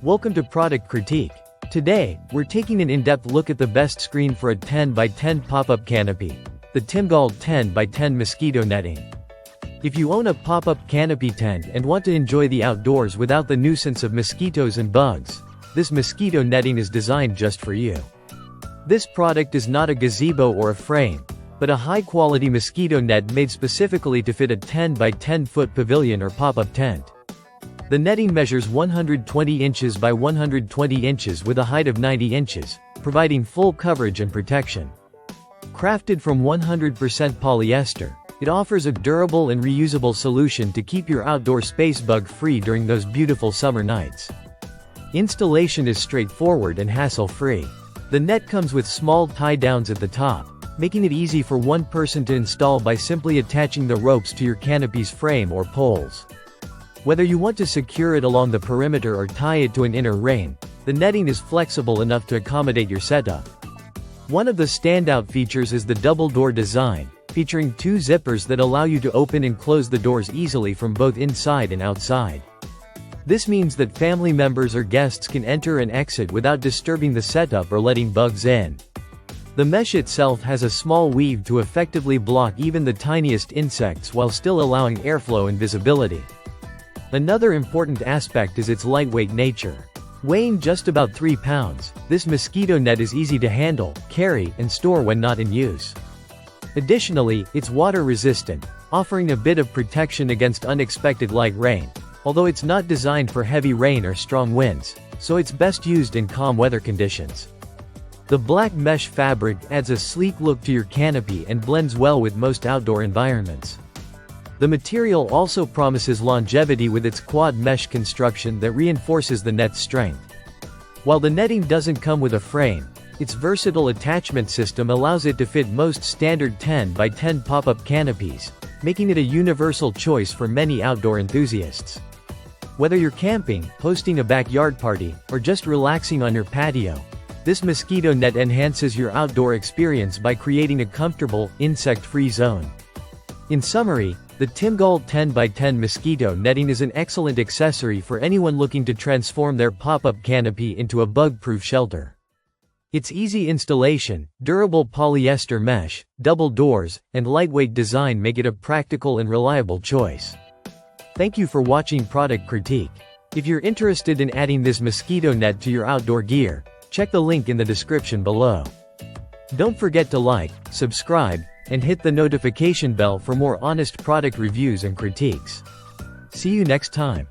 Welcome to Product Critique. Today, we're taking an in-depth look at the best screen for a 10 by 10 pop-up canopy, the Tiimmgaal 10 by 10 mosquito netting. If you own a pop-up canopy tent and want to enjoy the outdoors without the nuisance of mosquitoes and bugs, this mosquito netting is designed just for you. This product is not a gazebo or a frame, but a high-quality mosquito net made specifically to fit a 10 by 10 foot pavilion or pop-up tent. The netting measures 120 inches by 120 inches with a height of 90 inches, providing full coverage and protection. Crafted from 100% polyester, it offers a durable and reusable solution to keep your outdoor space bug-free during those beautiful summer nights. Installation is straightforward and hassle-free. The net comes with small tie-downs at the top, making it easy for one person to install by simply attaching the ropes to your canopy's frame or poles. Whether you want to secure it along the perimeter or tie it to an inner ring, the netting is flexible enough to accommodate your setup. One of the standout features is the double door design, featuring two zippers that allow you to open and close the doors easily from both inside and outside. This means that family members or guests can enter and exit without disturbing the setup or letting bugs in. The mesh itself has a small weave to effectively block even the tiniest insects while still allowing airflow and visibility. Another important aspect is its lightweight nature. Weighing just about 3 pounds, this mosquito net is easy to handle, carry, and store when not in use. Additionally, it's water-resistant, offering a bit of protection against unexpected light rain, although it's not designed for heavy rain or strong winds, so it's best used in calm weather conditions. The black mesh fabric adds a sleek look to your canopy and blends well with most outdoor environments. The material also promises longevity with its quad mesh construction that reinforces the net's strength. While the netting doesn't come with a frame, its versatile attachment system allows it to fit most standard 10 by 10 pop-up canopies, making it a universal choice for many outdoor enthusiasts. Whether you're camping, hosting a backyard party, or just relaxing on your patio, this mosquito net enhances your outdoor experience by creating a comfortable, insect-free zone. In summary, the Tiimmgaal 10 by 10 mosquito netting is an excellent accessory for anyone looking to transform their pop-up canopy into a bug-proof shelter. Its easy installation, durable polyester mesh, double doors, and lightweight design make it a practical and reliable choice. Thank you for watching Product Critique. If you're interested in adding this mosquito net to your outdoor gear, check the link in the description below. Don't forget to like, subscribe, and hit the notification bell for more honest product reviews and critiques. See you next time.